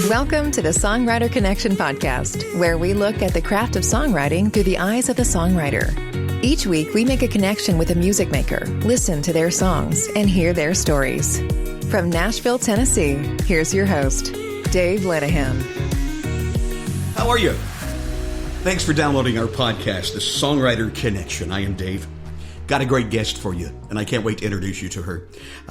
Welcome to the Songwriter Connection podcast, where we look at the craft of songwriting through the eyes of the songwriter. Each week, we make a connection with a music maker, listen to their songs, and hear their stories. From Nashville, Tennessee, here's your host, Dave Lenahan. How are you? Thanks for downloading our podcast, The Songwriter Connection. I am Dave. Got a great guest for you, and I can't wait to introduce you to her.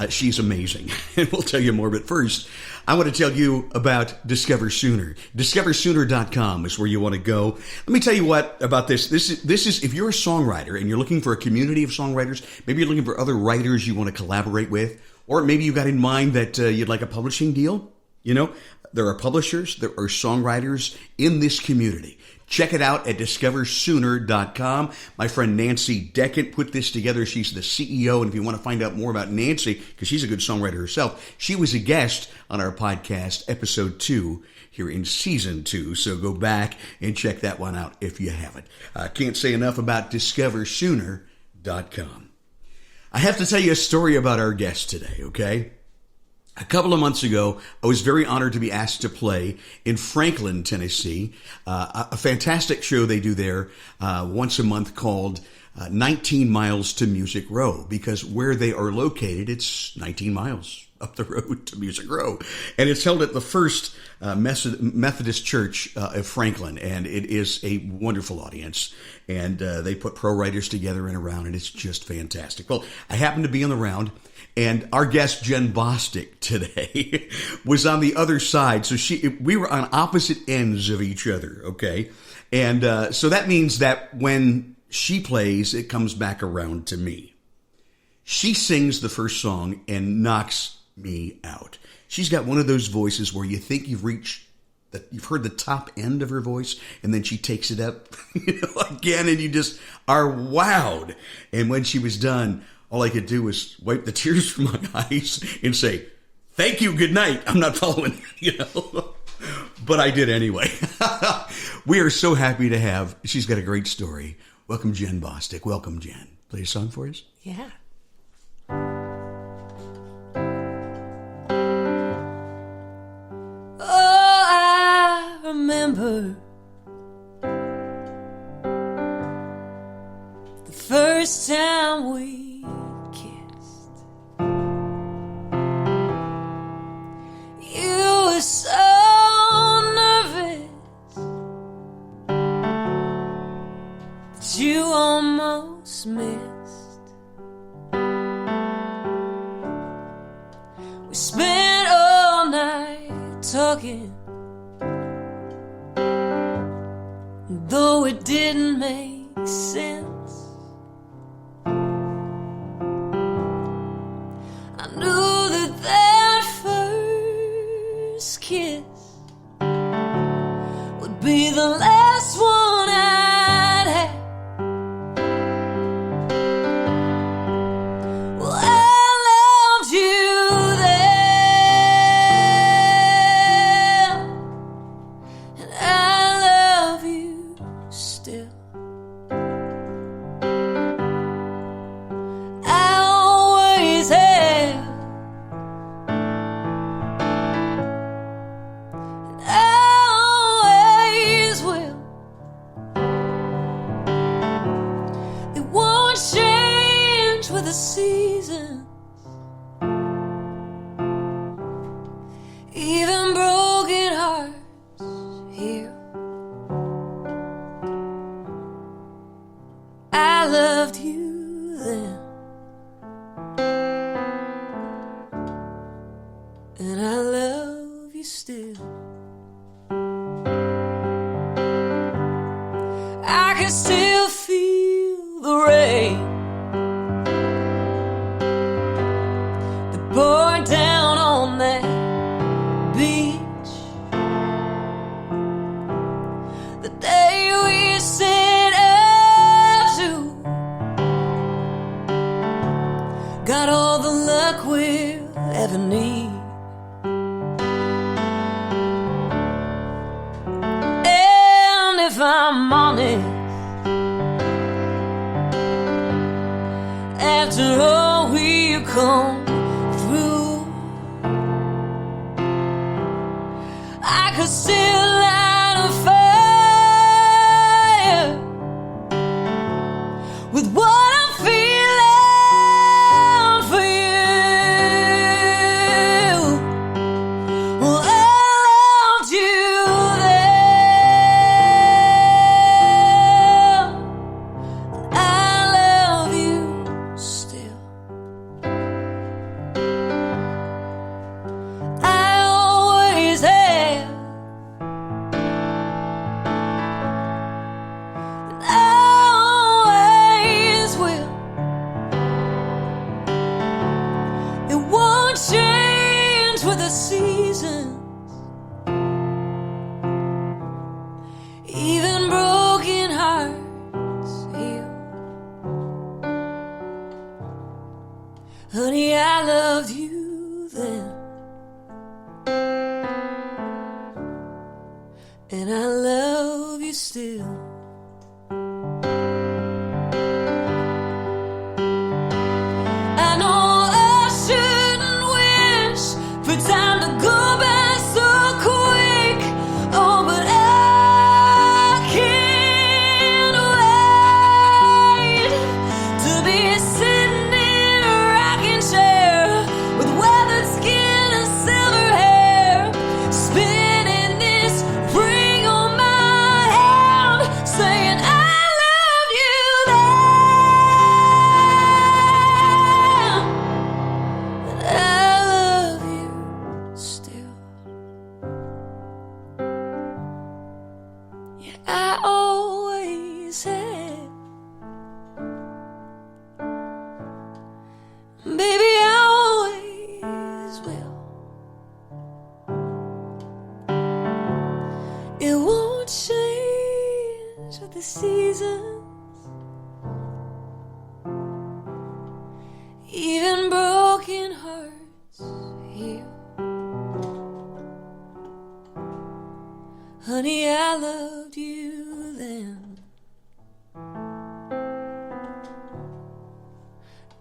She's amazing, and we'll tell you more. But first, I want to tell you about Discover Sooner. DiscoverSooner.com is where you want to go. Let me tell you what about this. This is if you're a songwriter and you're looking for a community of songwriters, maybe you're looking for other writers you want to collaborate with, or maybe you got in mind that you'd like a publishing deal. You know, there are publishers, there are songwriters in this community. Check it out at DiscoverSooner.com. My friend Nancy Deckett put this together. She's the CEO, and if you want to find out more about Nancy, because she's a good songwriter herself, she was a guest on our podcast, episode 2, here in season 2. So go back and check that one out if you haven't. I can't say enough about DiscoverSooner.com. I have to tell you a story about our guest today, okay? A couple of months ago, I was very honored to be asked to play in Franklin, Tennessee, a fantastic show they do there once a month called 19 Miles to Music Row, because where they are located, it's 19 miles up the road to Music Row. And it's held at the First Methodist Church of Franklin, and it is a wonderful audience. And they put pro writers together in a round, and it's just fantastic. Well, I happened to be on the round, and our guest, Jenn Bosic, today was on the other side. So we were on opposite ends of each other, okay? And so that means that when she plays, it comes back around to me. She sings the first song and knocks me out. She's got one of those voices where you think you've heard the top end of her voice, and then she takes it up again, and you just are wowed. And when she was done, all I could do was wipe the tears from my eyes and say, "Thank you, good night. I'm not following," But I did anyway. We are so happy to have, she's got a great story. Welcome, Jenn Bostic. Welcome, Jenn. Play a song for us? Yeah. Oh, I remember the first time we kissed. You were so nervous that you almost missed. We spent all night talking, though it didn't make sense. I knew that first kiss would be the last one I'd have. Well, I loved you then, and I love you still. I always have, and I always will. It won't change with the seasons. Even broken hearts heal. I loved you then, and I love you still. I can still feel the rain that poured down on that beach the day we set out to. Got all the luck we'll ever need. And if I'm honest, after all we've come through, I I could still light a fire with what I'm feeling for you. Well, I loved you then. I love you still. I always have. And I always will. It won't change with the seasons. Even broken hearts heal. Honey, I loved you then. And I love you still. I know I shouldn't wish for time to go by so quick. Oh, but I can't wait to be sitting in a rocking chair with weathered skin and silver hair, spinning this ring on my hand, saying I love you then. And I love you still. Yeah, I always have. Baby, I always will. It won't change with the seasons. Even broken hearts heal. Honey, I loved you then.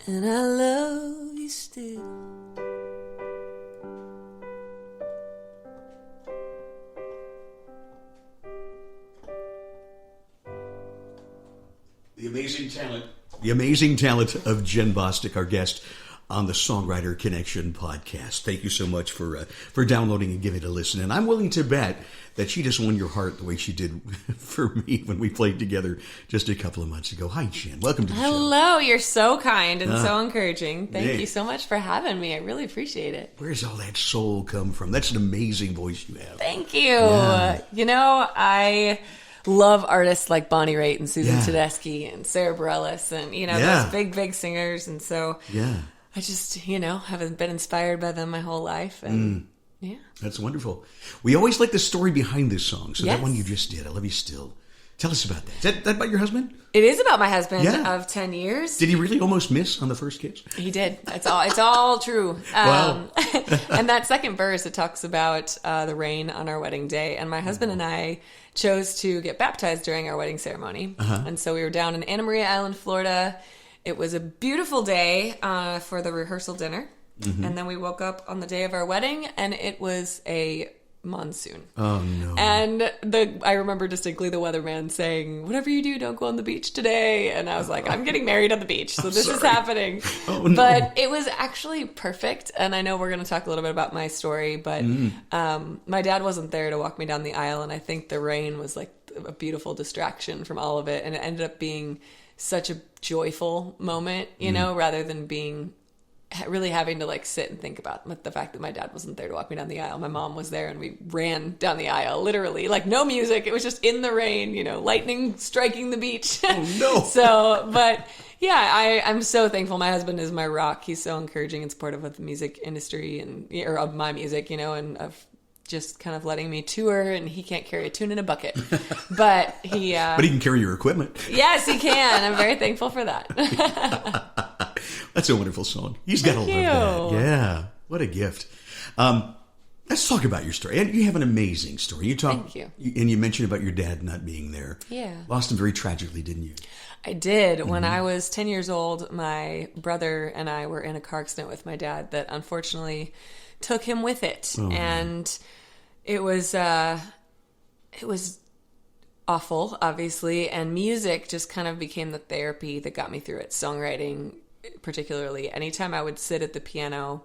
And I love you still. The amazing talent of Jenn Bostic, our guest on the Songwriter Connection podcast. Thank you so much for downloading and giving it a listen. And I'm willing to bet that she just won your heart the way she did for me when we played together just a couple of months ago. Hi, Jenn. Welcome to the show. Hello. You're so kind and so encouraging. Thank Yeah. you so much for having me. I really appreciate it. Where's all that soul come from? That's an amazing voice you have. Thank you. Yeah. You know, I love artists like Bonnie Raitt and Susan Yeah. Tedeschi and Sarah Bareilles and, you know, Yeah. those big singers. And so Yeah. I just, you know, have been inspired by them my whole life. And yeah. That's wonderful. We always like the story behind this song. So that Yes. one you just did, I Love You Still. Tell us about that. Is that about your husband? It is about my husband Yeah. of 10 years. Did he really almost miss on the first kiss? He did. It's all true. Wow. And that second verse, it talks about the rain on our wedding day. And my husband and I chose to get baptized during our wedding ceremony. And so we were down in Anna Maria Island, Florida. It was a beautiful day for the rehearsal dinner. And then we woke up on the day of our wedding, and it was a monsoon. Oh, no. And I remember distinctly the weatherman saying, "Whatever you do, don't go on the beach today." And I was like, "I'm getting married on the beach, so this is sorry. happening." Oh, no. But it was actually perfect. And I know we're going to talk a little bit about my story, but my dad wasn't there to walk me down the aisle. And I think the rain was like a beautiful distraction from all of it. And it ended up being such a joyful moment, you know, rather than being really having to like sit and think about the fact that my dad wasn't there to walk me down the aisle. My mom was there and we ran down the aisle, literally, like no music. It was just in the rain, you know, lightning striking the beach. Oh, no. So, but yeah, I'm so thankful. My husband is my rock. He's so encouraging and supportive of the music industry or of my music, you know, and of just kind of letting me tour. And he can't carry a tune in a bucket, but he can carry your equipment. Yes, he can. I'm very thankful for that. That's a wonderful song. He's got to love Thank that. you. Yeah. What a gift. Let's talk about your story. And you have an amazing story. Thank you. And you mentioned about your dad not being there. Yeah. Lost him very tragically, didn't you? I did. When I was 10 years old, my brother and I were in a car accident with my dad that unfortunately took him with it. Oh, and It was awful, obviously, and music just kind of became the therapy that got me through it. Songwriting, particularly. Anytime I would sit at the piano,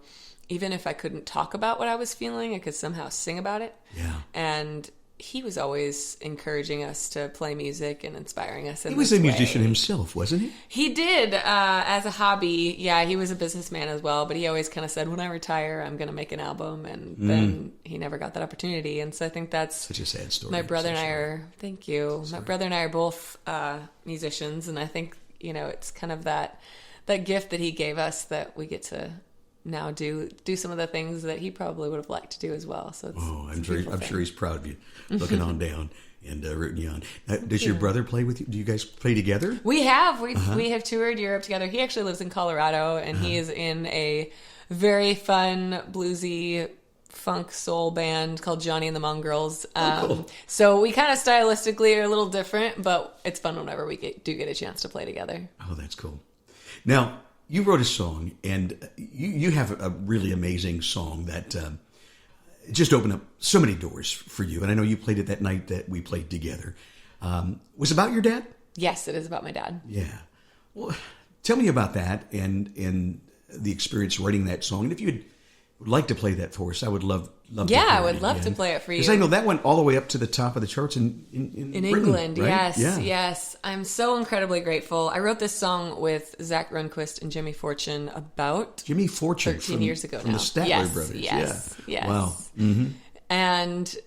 even if I couldn't talk about what I was feeling, I could somehow sing about it. Yeah. And he was always encouraging us to play music and inspiring us. He was a musician himself, wasn't he? He did, as a hobby. Yeah, he was a businessman as well, but he always kind of said, when I retire, I'm going to make an album, and then he never got that opportunity. And so I think that's... Such a sad story. My brother and I are... Thank you. Sorry. My brother and I are both musicians, and I think, it's kind of that gift that he gave us that we get to now do some of the things that he probably would have liked to do as well. So I'm sure he's proud of you, looking on down and rooting you on. Does your brother play with you? Do you guys play together? We have. We have toured Europe together. He actually lives in Colorado, and he is in a very fun bluesy funk soul band called Johnny and the Mongrels. Cool. So we kind of stylistically are a little different, but it's fun whenever we do get a chance to play together. Oh, that's cool. Now, you wrote a song, and you have a really amazing song that just opened up so many doors for you. And I know you played it that night that we played together. Was it about your dad? Yes, it is about my dad. Yeah. Well, tell me about that and the experience writing that song. And if you'd like to play that for us, I would love to Yeah, hear I would it love again. to play it for you. Because I know that went all the way up to the top of the charts in Britain, England, right? yes. I'm so incredibly grateful. I wrote this song with Zach Runquist and Jimmy Fortune about Jimmy Fortune 13 years ago from now. the Statler Brothers. Yes. Wow. Mm-hmm. And,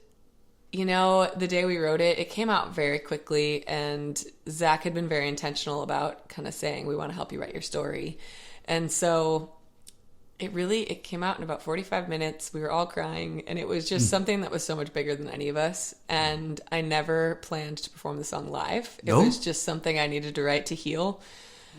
the day we wrote it, it came out very quickly, and Zach had been very intentional about kind of saying, we want to help you write your story. And so it came out in about 45 minutes. We were all crying, and it was just something that was so much bigger than any of us. And I never planned to perform the song live. It was just something I needed to write to heal.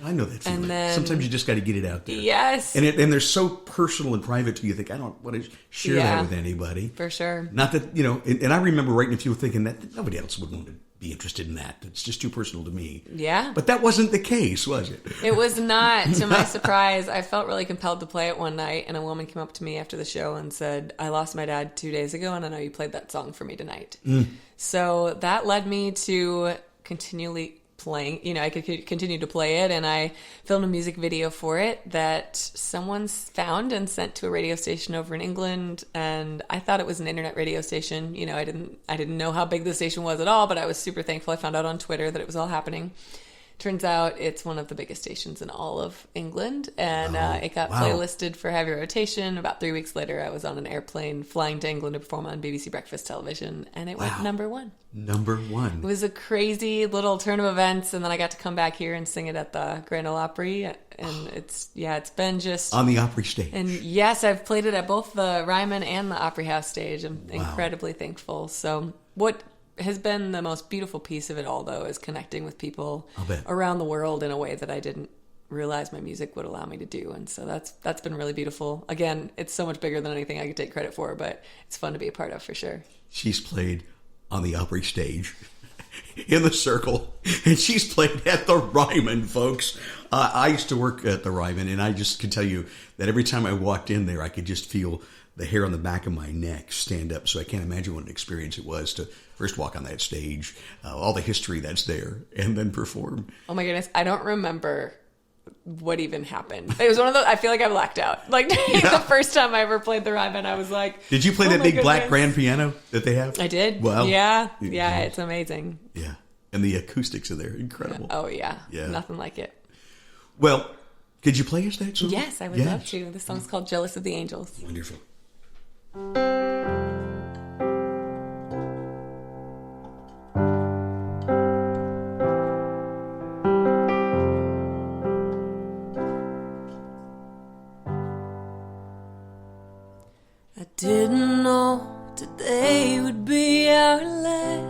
I know that feeling. And then, sometimes you just got to get it out there. Yes. And they're so personal and private to you. You think, I don't want to share that with anybody. For sure. Not that, and I remember writing a few thinking that nobody else would want to be interested in that. It's just too personal to me. Yeah. But that wasn't the case, was it? It was not. To my surprise, I felt really compelled to play it one night, and a woman came up to me after the show and said, I lost my dad 2 days ago, and I know you played that song for me tonight. So that led me to continually playing, I could continue to play it, and I filmed a music video for it that someone found and sent to a radio station over in England, and I thought it was an internet radio station. I didn't know how big the station was at all, but I was super thankful. I found out on Twitter that it was all happening. Turns out it's one of the biggest stations in all of England, and it got playlisted for heavy rotation. About 3 weeks later, I was on an airplane flying to England to perform on BBC Breakfast Television, and it went number one. Number one. It was a crazy little turn of events, and then I got to come back here and sing it at the Grand Ole Opry, and it's been just... On the Opry stage. And yes, I've played it at both the Ryman and the Opry House stage. I'm incredibly thankful. So what has been the most beautiful piece of it all, though, is connecting with people around the world in a way that I didn't realize my music would allow me to do. And so that's been really beautiful. Again, it's so much bigger than anything I could take credit for, but it's fun to be a part of for sure. She's played on the Opry stage in the Circle, and she's played at the Ryman, folks. I used to work at the Ryman, and I just can tell you that every time I walked in there, I could just feel the hair on the back of my neck stand up. So I can't imagine what an experience it was to first walk on that stage, all the history that's there, and then perform. Oh my goodness, I don't remember what even happened. It was one of those, I feel like I blacked out. Like the first time I ever played the Ryman, I was like, did you play that big black grand piano that they have? I did. Well, yeah, it's amazing. Yeah, and the acoustics are there, incredible. Oh yeah, nothing like it. Well, could you play us that song? Yes, I would love to. This song's called Jealous of the Angels. Wonderful. I didn't know today would be our last,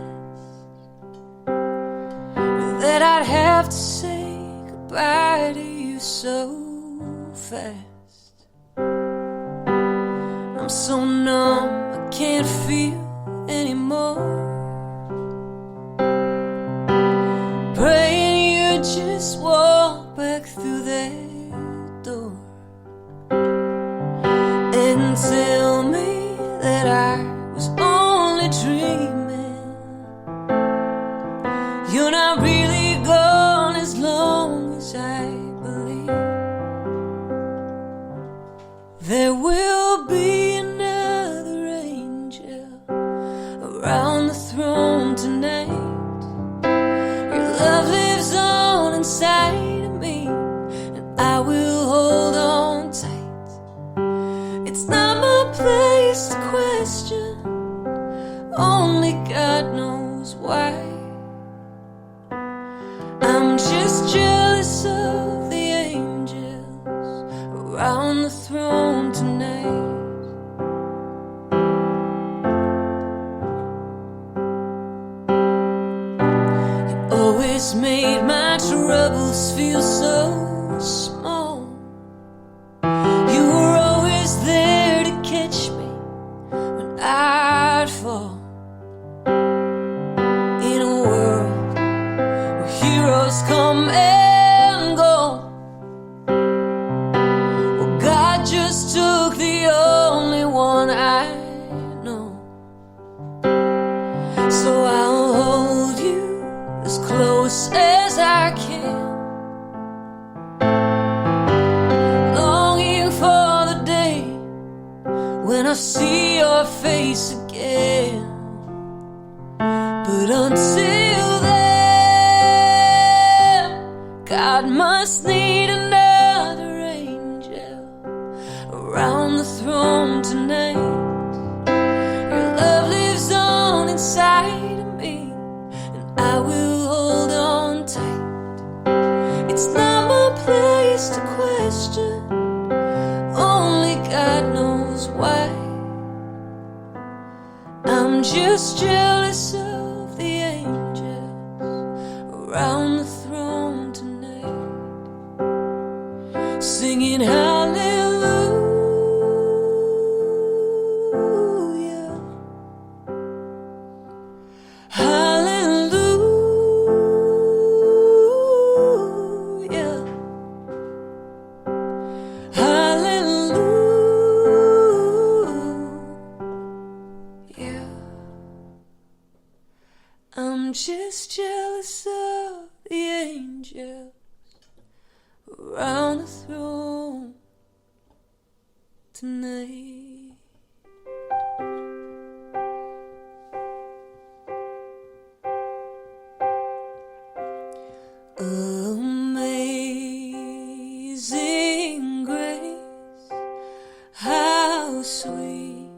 or that I'd have to say goodbye to you so fast. I'm so numb, I can't feel anymore. Praying you just walk back through that door and tell me that I was on only dreaming. You're not really gone as long as I believe. There will be another angel around the throne tonight. Your love lives on inside of me, and I will hold on tight. It's not my place to question, only God knows why. I'm just jealous of the angels around the throne tonight. You always made my troubles feel so small. You were always there to catch me when I'd fall. In a world where heroes come and go, well, God just took the only one I know. So I'll hold you as close as I can, longing for the day when I see your face again. But until then, God must need another angel around the throne tonight. Your love lives on inside of me, and I will hold on tight. It's not my place to question, only God knows why. I'm just jealous of the angels around the throne tonight, singing hallelujah, hallelujah, hallelujah. I'm just jealous of the angels around the throne tonight. Amazing grace, how sweet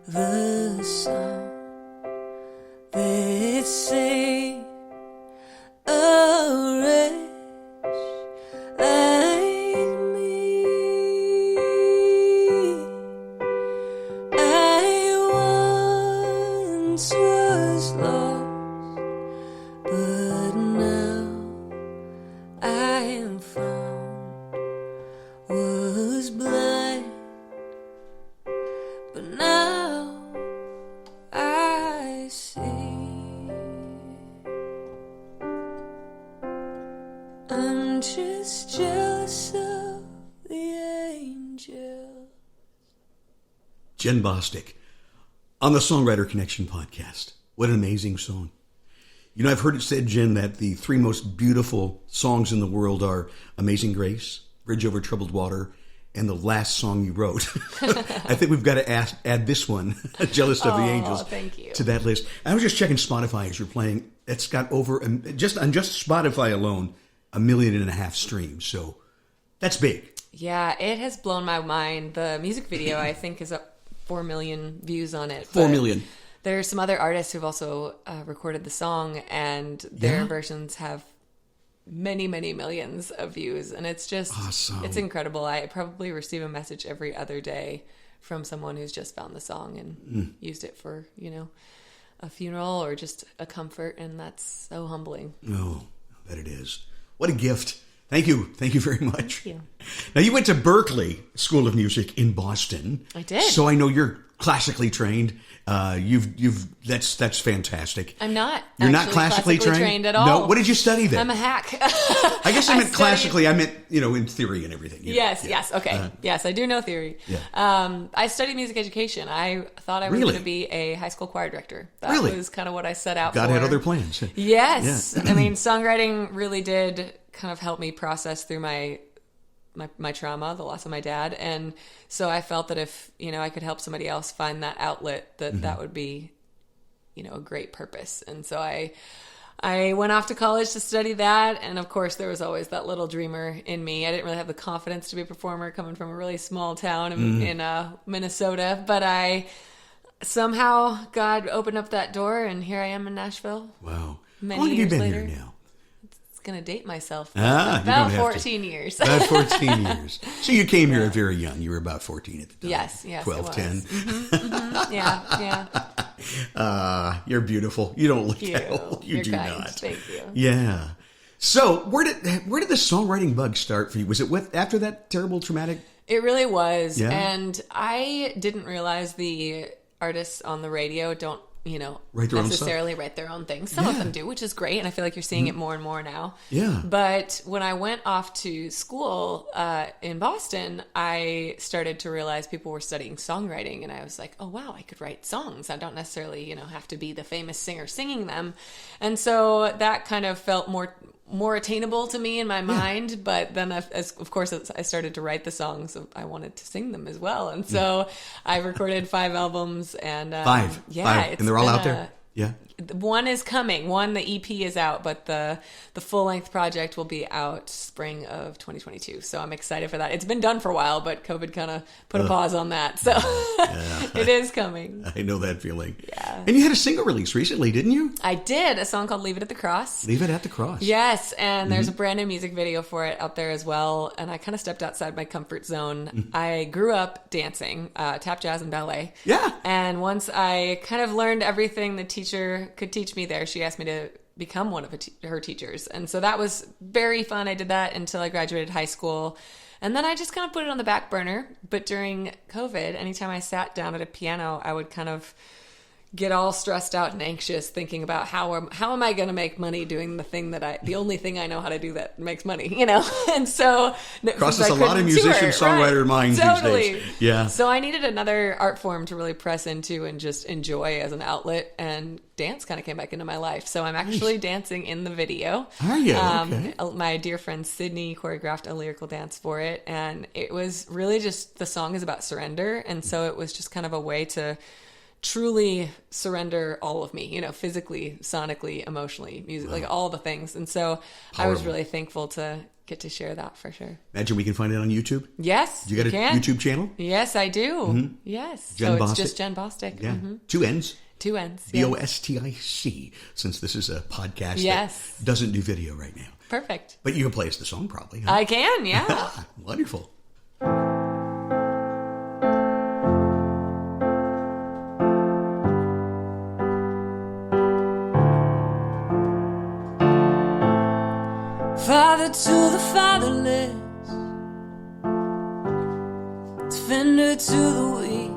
the sound that saved a wretch like me. I once was lost, but now I am found. Was blind, but now I see. I'm just jealous of the angels. Jenn Bostic on the Songwriter Connection podcast. What an amazing song. You know, I've heard it said, Jen, that the three most beautiful songs in the world are Amazing Grace, Bridge Over Troubled Water, and the last song you wrote. I think we've got to add this one, Jealous of the Angels, thank you. to that list. I was just checking Spotify as you're playing. It's got over, just on just Spotify alone, 1.5 million streams. So that's big. Yeah, it has blown my mind. The music video, I think, is up 4 million views on it. 4 million. There are some other artists who've also recorded the song, and their versions have many, many millions of views. And it's just, awesome. It's incredible. I probably receive a message every other day from someone who's just found the song and used it for, a funeral or just a comfort. And that's so humbling. Oh, I bet it is. What a gift Thank you. Thank you very much. Thank you. Now, you went to Berklee School of Music in Boston. I did. So I know you're classically trained. That's fantastic. I'm not. You're not classically trained at all. No. What did you study then? I'm a hack. I guess I meant classically. I meant, in theory and everything. Yes. Okay. Yes, I do know theory. Yeah. I studied music education. I thought I was going to be a high school choir director. That was kind of what I set out for. God had other plans. Yes. Yeah. I mean, songwriting really did kind of help me process through my trauma, the loss of my dad. And so I felt that if, I could help somebody else find that outlet, that would be, a great purpose. And so I went off to college to study that. And of course, there was always that little dreamer in me. I didn't really have the confidence to be a performer coming from a really small town in Minnesota. But somehow God opened up that door, and here I am in Nashville. Wow. Many How long have you years been later. here now? Going to date myself. About 14 years. About 14 years. So you came here very young. You were about 14 at the time. Yes. 12, 10. Mm-hmm. Yeah. You're beautiful. You don't look that old. You You're do kind. not. Thank you. Yeah. So where did the songwriting bug start for you? Was it after that terrible traumatic? It really was. Yeah. And I didn't realize the artists on the radio don't necessarily write their own things. Some of them do, which is great. And I feel like you're seeing it more and more now. Yeah. But when I went off to school in Boston, I started to realize people were studying songwriting. And I was like, oh, wow, I could write songs. I don't necessarily, have to be the famous singer singing them. And so that kind of felt more attainable to me in my mind. But then, of course, I started to write the songs, I wanted to sing them as well. And so I recorded 5 albums. And 5? Yeah. 5. And they're all out there? Yeah. One is coming. The EP is out, but the full-length project will be out spring of 2022. So I'm excited for that. It's been done for a while, but COVID kind of put a pause on that. So it is coming. I know that feeling. Yeah. And you had a single release recently, didn't you? I did. A song called Leave It at the Cross. Leave It at the Cross. Yes, and there's a brand new music video for it out there as well. And I kind of stepped outside my comfort zone. I grew up dancing, tap, jazz, and ballet. Yeah. And once I kind of learned everything the teacher could teach me there, she asked me to become one of her teachers. And so that was very fun. I did that until I graduated high school. And then I just kind of put it on the back burner. But during COVID, anytime I sat down at a piano, I would kind of get all stressed out and anxious thinking about how am I going to make money doing the only thing I know how to do that makes money, And so crosses a lot of musician songwriter minds these days. Yeah. So I needed another art form to really press into and just enjoy as an outlet, and dance kind of came back into my life. So I'm actually dancing in the video. Are you? Okay. My dear friend Sydney choreographed a lyrical dance for it, and it was really just, the song is about surrender, and so it was just kind of a way to truly surrender all of me, physically, sonically, emotionally, music, like all the things. And so I was really thankful to get to share that for sure. Imagine we can find it on YouTube. Yes. You got a YouTube channel? Yes, I do. Yes. Jenn so it's Bosic? just Jenn Bostic. Yeah. 2 N's. 2 N's. Bostic, since this is a podcast that doesn't do video right now. Perfect. But you can play us the song probably. Huh? I can, yeah. Wonderful. Father to the fatherless, defender to the weak,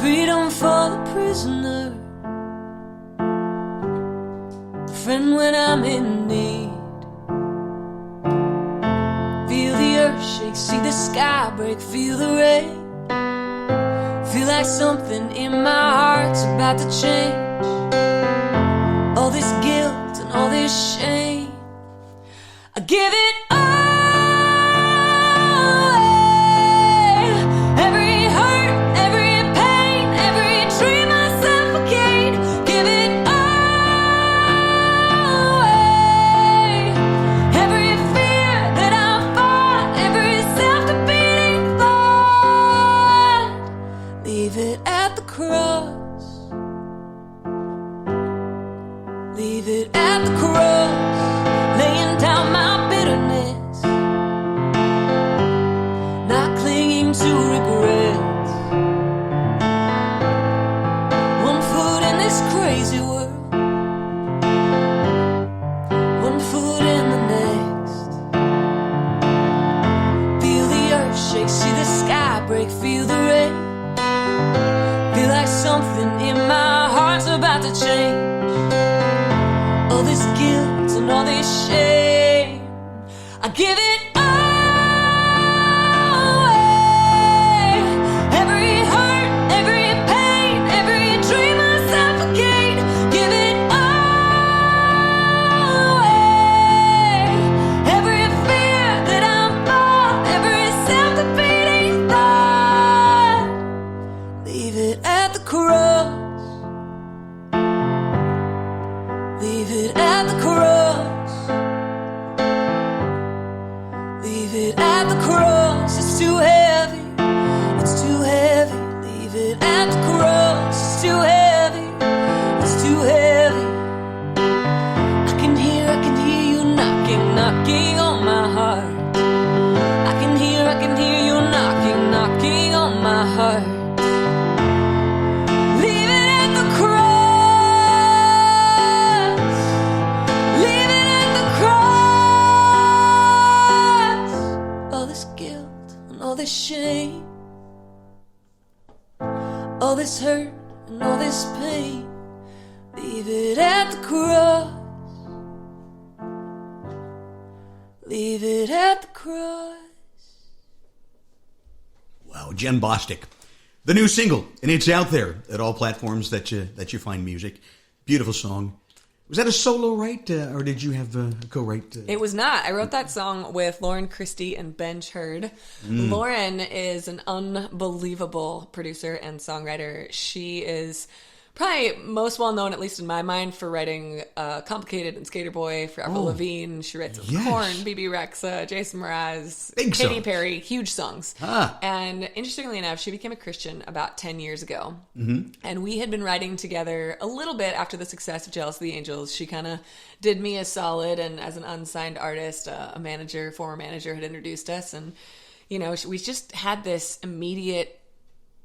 freedom for the prisoner, friend when I'm in need. Feel the earth shake, see the sky break, feel the rain, feel like something in my heart's about to change. All this guilt and all this shame, I give it away. Every hurt, every pain, every dream I suffocate, give it away. Every fear that I fought, every self-defeating thought, leave it at the cross. Leave it at the cross, laying down my bitterness, not clinging to regrets. One foot in this crazy world, to change. All this guilt and all this shame, I give it all away. Every hurt, every pain, every dream I suffocate, give it all away. Every fear that I'm fought, every self-defeating thought, leave it at the cross. Leave it at the cross. Leave it at the cross. It's too heavy. It's too heavy. Leave it at the cross. It's too heavy. It's too heavy. I can hear you knocking, knocking on my heart. I can hear you knocking, knocking on my heart. Leave it at the cross. Leave it at the cross. All this guilt and all this shame, all this hurt and all this pain, leave it at the cross. Leave it at the cross. Wow, Jenn Bostic. The new single, and it's out there at all platforms that you find music. Beautiful song. Was that a solo write, or did you have a co-write? It was not. I wrote that song with Lauren Christie and Ben Churd. Lauren is an unbelievable producer and songwriter. She is probably most well known, at least in my mind, for writing Complicated and Skater Boy for Avril Lavigne. She writes Yes. Korn, BB Rexa, Jason Mraz, Big Katy songs. Perry, huge songs. Ah. And interestingly enough, she became a Christian about 10 years ago. And we had been writing together a little bit after the success of Jealous of the Angels. She kind of did me a solid, and as an unsigned artist, a former manager had introduced us. And, you know, we just had this immediate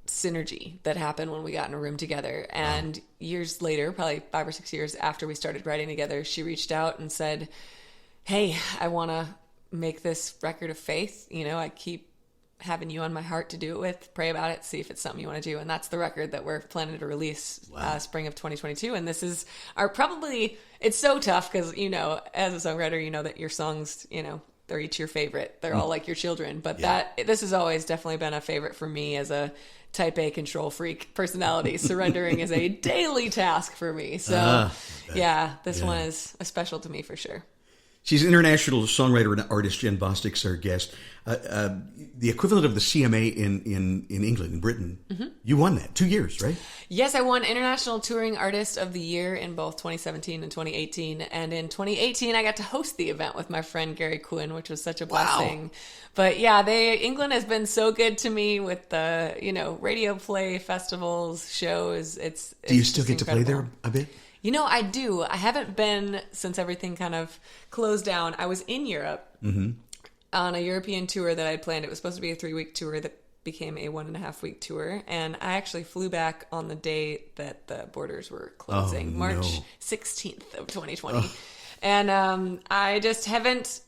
synergy that happened when we got in a room together. And years later, probably 5 or 6 years after we started writing together, she reached out and said, hey, I want to make this record of faith. You know, I keep having you on my heart to do it with. Pray about it, see if it's something you want to do. And that's the record that we're planning to release spring of 2022. And this is our it's so tough because, you know, as a songwriter, you know that your songs, you know, they're each your favorite. They're all like your children. But this has always definitely been a favorite for me as a type A control freak personality. Surrendering is a daily task for me. So this one is special to me for sure. She's an international songwriter and artist. Jenn Bostic's our guest. The equivalent of the CMA in England, in Britain. You won that 2 years, right? Yes, I won International Touring Artist of the Year in both 2017 and 2018. And in 2018, I got to host the event with my friend Gary Quinn, which was such a blessing. Wow. But yeah, England has been so good to me with the, you know, radio play, festivals, shows. Do you still get to play there a bit? You know, I do. I haven't been since everything kind of closed down. I was in Europe on a European tour that I had planned. It was supposed to be a 3-week tour that became a 1.5-week tour. And I actually flew back on the day that the borders were closing, March 16th of 2020. Oh. And I just haven't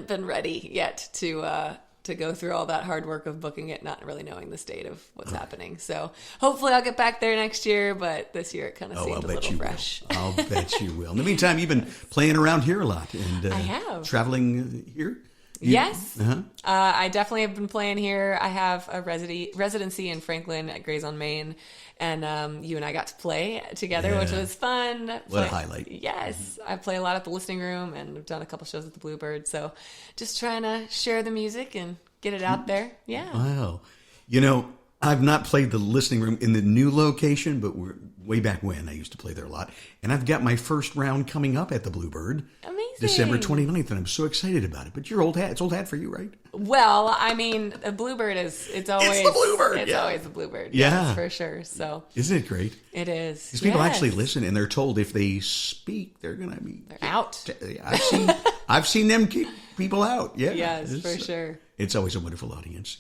been ready yet to go through all that hard work of booking it, not really knowing the state of what's happening. So hopefully I'll get back there next year, but this year it kind of seemed a little fresh. I'll bet you will. In the meantime, you've been playing around here a lot. And I have. Traveling here? Yes. I definitely have been playing here. I have a residency in Franklin at Grays on Main, and you and I got to play together, which was fun. What a highlight. Yes. I play a lot at the Listening Room, and I've done a couple shows at the Bluebird, so just trying to share the music and get it out there. Yeah. Wow. You know, I've not played the Listening Room in the new location, but way back when I used to play there a lot. And I've got my first round coming up at the Bluebird. Amazing. December 29th, and I'm so excited about it. But you're old hat. It's old hat for you, right? Well, I mean, a Bluebird it's always the Bluebird. It's always the Bluebird. Yeah. Yes, for sure. So isn't it great? It is. These people actually listen, and they're told if they speak, they're going to be out. I've seen them keep people out. Yeah. Yes, for sure. It's always a wonderful audience,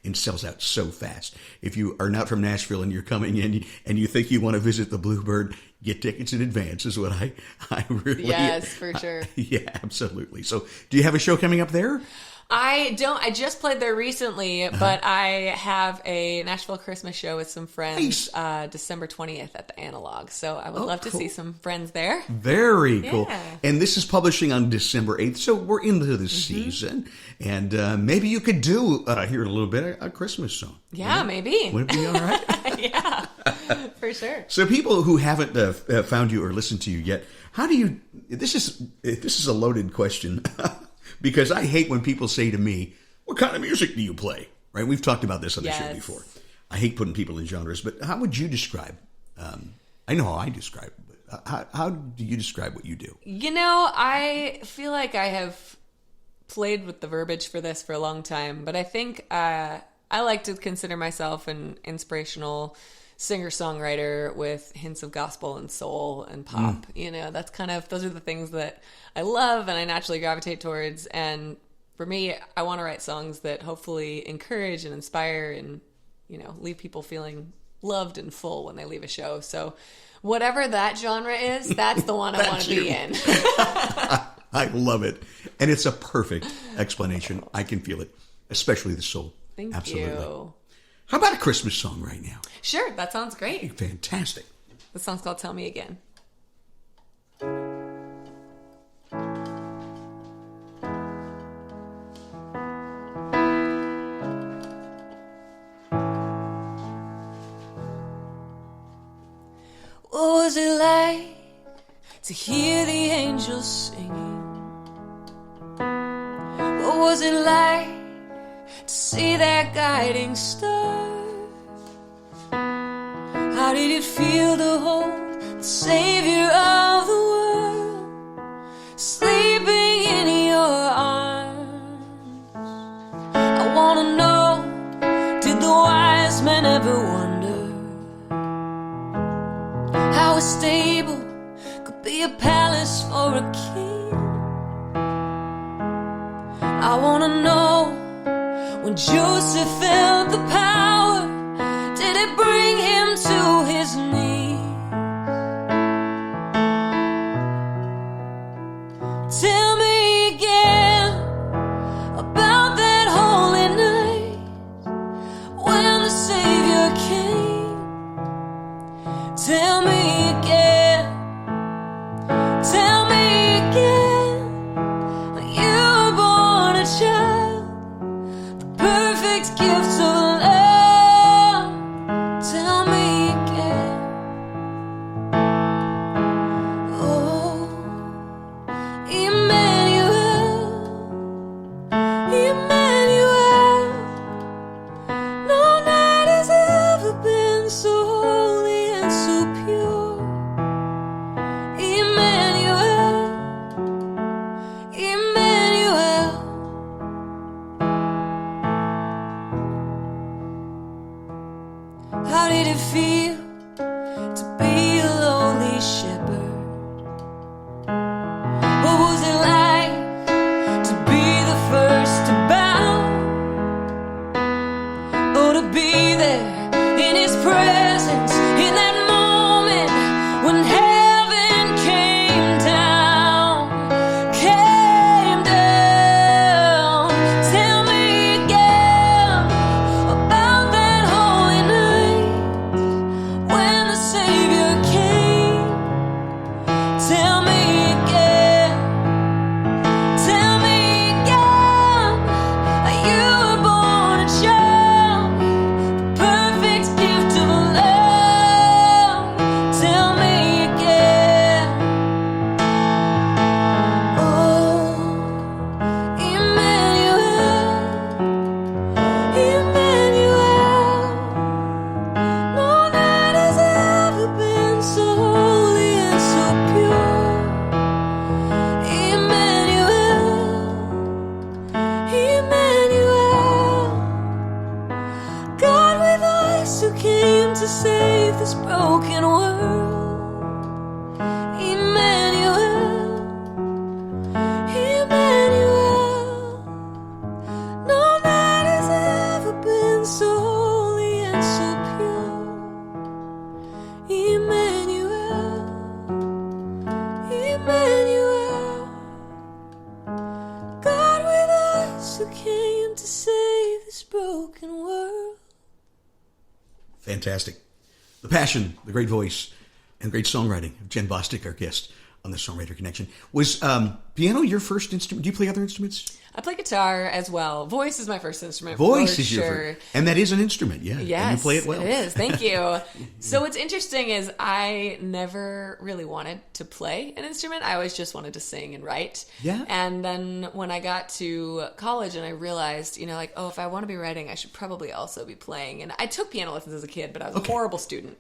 and sells out so fast. If you are not from Nashville and you're coming in and you think you want to visit the Bluebird, get tickets in advance is what I really... Yes, for sure. Yeah, absolutely. So do you have a show coming up there? I don't. I just played there recently, but I have a Nashville Christmas show with some friends December 20th at the Analog. So I would love to see some friends there. Very cool. Yeah. And this is publishing on December 8th, so we're into the season. And maybe you could do, here in a little bit, a Christmas song. Yeah, maybe. Would it be all right? Yeah, for sure. So people who haven't found you or listened to you yet, how do you, this is a loaded question, because I hate when people say to me, what kind of music do you play? Right? We've talked about this on the show before. I hate putting people in genres, but how would you describe, I know how I describe it, but how do you describe what you do? You know, I feel like I have played with the verbiage for this for a long time, but I think I like to consider myself an inspirational singer-songwriter with hints of gospel and soul and pop. You know, that's kind of, those are the things that I love and I naturally gravitate towards. And for me, I want to write songs that hopefully encourage and inspire and, you know, leave people feeling loved and full when they leave a show. So whatever that genre is, that's the one I want to be in. I love it. And it's a perfect explanation. I can feel it, especially the soul. Thank Absolutely. you. How about a Christmas song right now? Sure, that sounds great. Fantastic. The song's called Tell Me Again. What was it like to hear the angels singing? What was it like to see that guiding star? How did it feel to hold the Savior of the world sleeping in your arms? I want to know, did the wise men ever wonder how a stable could be a palace for a king? I want to know, when Joseph felt the power, did it bring him to his knees? Tell me again about that holy night when the Savior came. Tell me again, tell me again, you were born a child, the perfect gift of love. Tell me again. Oh, Emmanuel, Emmanuel. No night has ever been so holy and so pure. Emmanuel, Emmanuel. How did it feel to be a lonely shepherd? What was it like to be the first to bow? Oh, to be there in his presence in that moment when heaven came down, came down. Tell me again about that holy night when the Savior came. Tell me again, tell me again, you were born a child, the perfect gift of love. Tell me again. Oh, Emmanuel, Emmanuel. No night has ever been so holy and so pure. Emmanuel, Emmanuel. God with us who came to save this broken world. Emmanuel, Emmanuel. No night has ever been so holy and so pure. Emmanuel, Emmanuel. God with us who came fantastic. The passion, the great voice, and great songwriting of Jenn Bosic, our guest on the Songwriter Connection. Was piano your first instrument? Do you play other instruments? I play guitar as well. Voice is my first instrument. Voice for is sure. your first. And that is an instrument, yeah. Yes, and you play it well. It is. Thank you. So what's interesting is I never really wanted to play an instrument. I always just wanted to sing and write. Yeah. And then when I got to college and I realized, like, if I want to be writing, I should probably also be playing. And I took piano lessons as a kid, but I was a horrible student.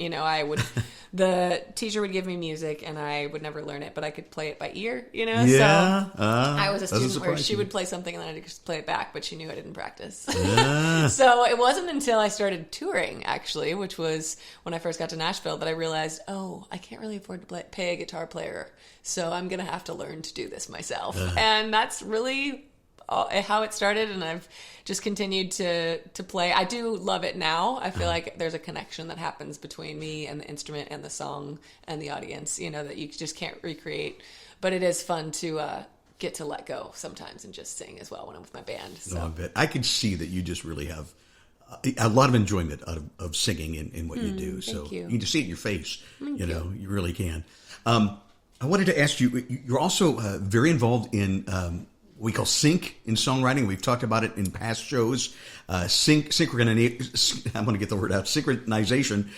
The teacher would give me music and I would never learn it, but I could play it by ear, Yeah. So I was a student where she would play something and then I'd just play it back, but she knew I didn't practice. So it wasn't until I started touring, actually, which was when I first got to Nashville, that I realized, I can't really afford to pay a guitar player, so I'm going to have to learn to do this myself. And that's really how it started, and I've just continued to play. I do love it now. I feel like there's a connection that happens between me and the instrument and the song and the audience, that you just can't recreate. But it is fun to get to let go sometimes and just sing as well when I'm with my band. So. No, I bet. I can see that you just really have a lot of enjoyment out of singing in what you do. So you. need to see it in your face. You really can. I wanted to ask you, you're also very involved in what we call sync in songwriting. We've talked about it in past shows. Synchronization, I'm going to get the word out, synchronization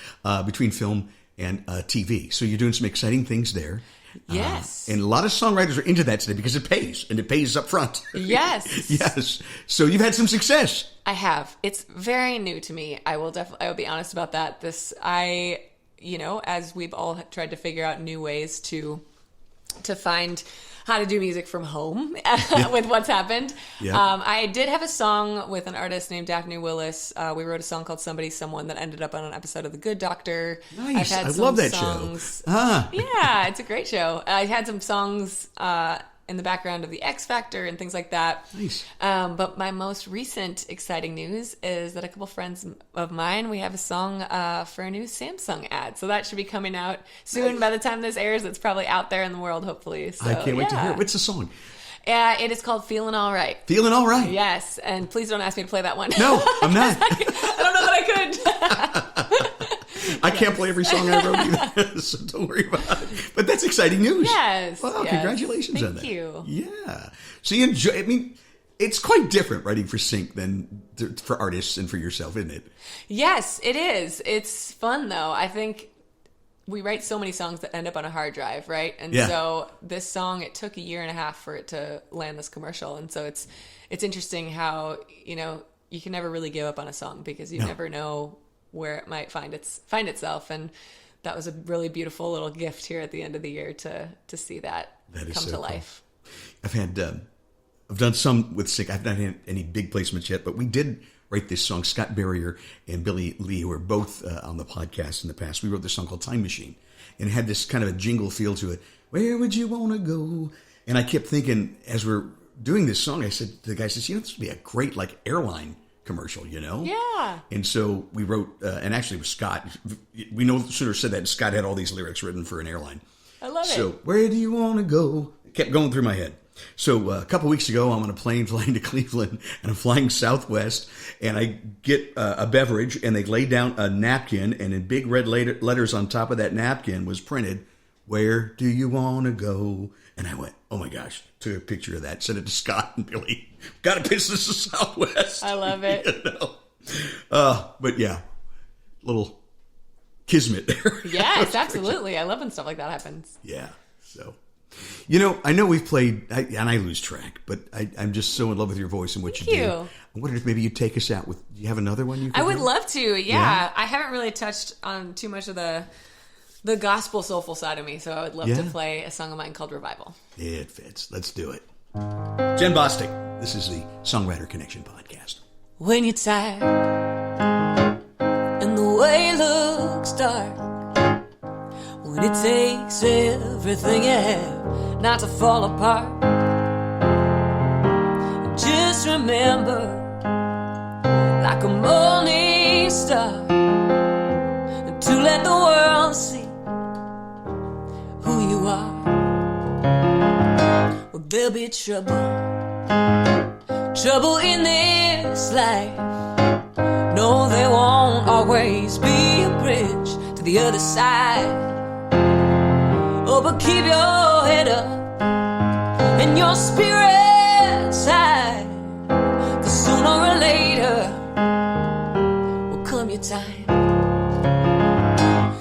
between film and TV. So you're doing some exciting things there. Yes. And a lot of songwriters are into that today because it pays, and it pays up front. Yes. Yes. So you've had some success. I have. It's very new to me. I will be honest about that. As we've all tried to figure out new ways to find how to do music from home with what's happened. Yeah. I did have a song with an artist named Daphne Willis. We wrote a song called Somebody Someone that ended up on an episode of The Good Doctor. Nice. I love that show. Yeah, it's a great show. I had some songs in the background of the X Factor and things like that. Nice. But my most recent exciting news is that a couple friends of mine, we have a song for a new Samsung ad. So that should be coming out soon. Nice. By the time this airs, it's probably out there in the world, hopefully. So, I can't wait to hear it. What's the song? It is called Feeling All Right. Feeling All Right. Yes. And please don't ask me to play that one. No, I'm not. I don't know that I could. I can't play every song I wrote either, so don't worry about it. But that's exciting news. Yes. Wow, yes. Congratulations on that. Thank you. Yeah. So you enjoy, it's quite different writing for sync than for artists and for yourself, isn't it? Yes, it is. It's fun, though. I think we write so many songs that end up on a hard drive, right? And so this song, it took 1.5 years for it to land this commercial. And so it's interesting how, you can never really give up on a song because you never know where it might find itself. And that was a really beautiful little gift here at the end of the year to see that come so to cool. life. I've done some with sync. I've not had any big placements yet, but we did write this song. Scott Barrier and Billy Lee, who are both on the podcast in the past, we wrote this song called Time Machine, and it had this kind of a jingle feel to it. Where would you want to go? And I kept thinking, as we're doing this song, I said to the guy, this would be a great airline commercial, Yeah. And so we wrote, and actually it was Scott. We no sooner said that, and Scott had all these lyrics written for an airline. I love it. So, where do you want to go? It kept going through my head. So a couple weeks ago, I'm on a plane flying to Cleveland, and I'm flying Southwest, and I get a beverage, and they lay down a napkin, and in big red letters on top of that napkin was printed, where do you want to go? And I went, oh my gosh, took a picture of that, sent it to Scott and Billy. Got a business to Southwest. I love it. But yeah, little kismet there. Yes, absolutely. I love when stuff like that happens. Yeah. So, I know we've played, and I lose track, but I'm just so in love with your voice and what you do. I wondered if maybe you'd take us out with, do you have another one you could I would do? love to, yeah. I haven't really touched on too much of the gospel soulful side of me, so I would love to play a song of mine called Revival. It fits. Let's do it. Jenn Bostic, this is the Songwriter Connection podcast. When you're tired and the way looks dark, when it takes everything you have not to fall apart, just remember, like a morning star, to let the world see who you are. Well, there'll be trouble in this life. No, they won't always praise be a bridge to the other side. Oh, but keep your head up and your spirits high, 'cause sooner or later will come your time.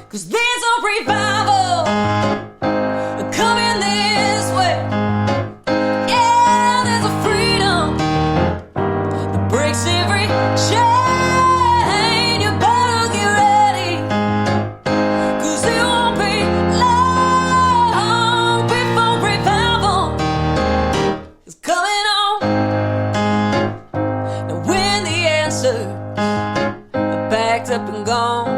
'Cause there's a revival coming this way. Yeah, there's a freedom that breaks every chain. You better get ready, 'cause it won't be long before revival is coming on. Now when the answers are backed up and gone,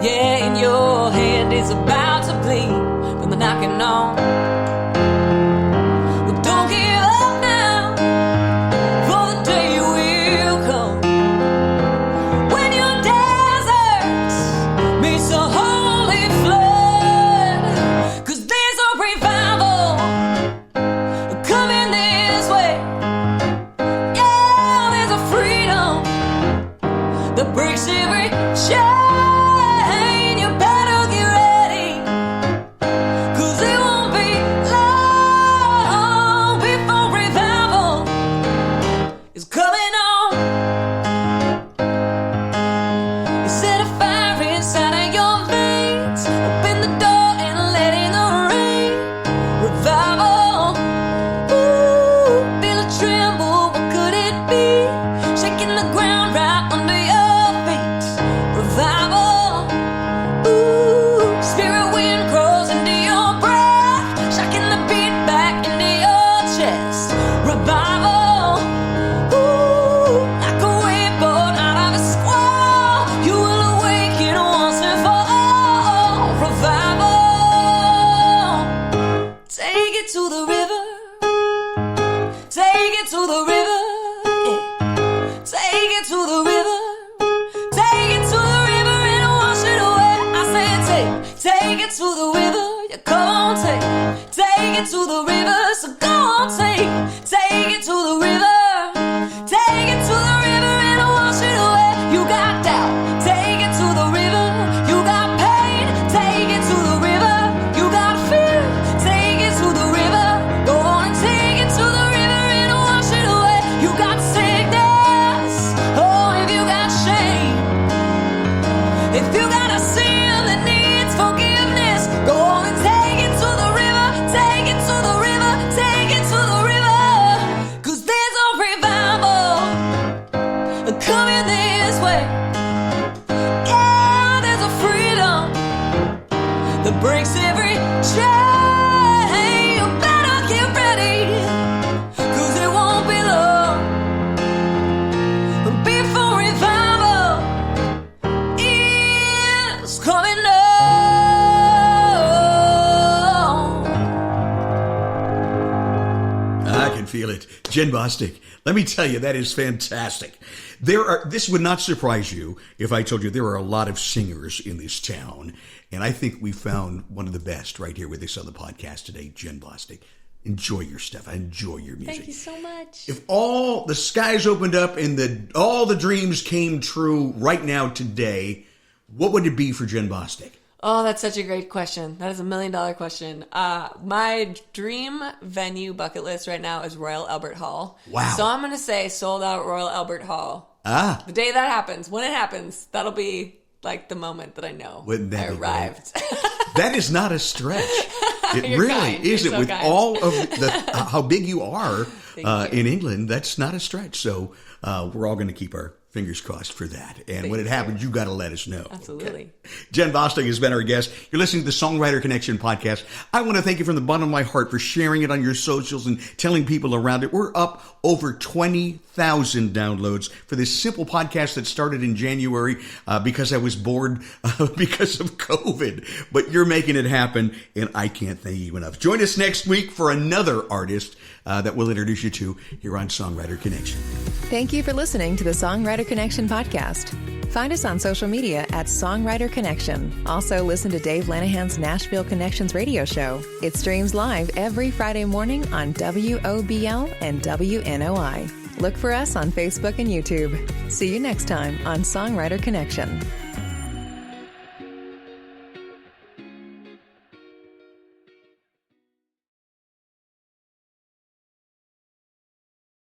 yeah, and your hand is about to bleed from the knocking on. Well, don't give up now, for the day will come when your deserts meets a holy flood. 'Cause there's a revival coming this way. Yeah, there's a freedom that breaks every chain. Feel it. Jenn Bosic. Let me tell you, that is fantastic. This would not surprise you if I told you there are a lot of singers in this town. And I think we found one of the best right here with us on the podcast today, Jenn Bosic. Enjoy your stuff. I enjoy your music. Thank you so much. If all the skies opened up and all the dreams came true right now today, what would it be for Jenn Bosic? Oh, that's such a great question. That is $1 million question. My dream venue bucket list right now is Royal Albert Hall. Wow. So I'm going to say sold out Royal Albert Hall. The day that happens, when it happens, that'll be like the moment that I know I arrived. That is not a stretch. It really kind. isn't. So with kind. all of how big you are you. in England, that's not a stretch. So we're all going to keep our fingers crossed for that. And when it happens, you got to let us know. Absolutely. Okay? Jenn Bosic has been our guest. You're listening to the Songwriter Connection podcast. I want to thank you from the bottom of my heart for sharing it on your socials and telling people around it. We're up over 20,000 downloads for this simple podcast that started in January because I was bored because of COVID. But you're making it happen, and I can't thank you enough. Join us next week for another artist that we'll introduce you to here on Songwriter Connection. Thank you for listening to the Songwriter Connection podcast. Find us on social media at Songwriter Connection. Also, listen to Dave Lanahan's Nashville Connections radio show. It streams live every Friday morning on WOBL and WNOI. Look for us on Facebook and YouTube. See you next time on Songwriter Connection.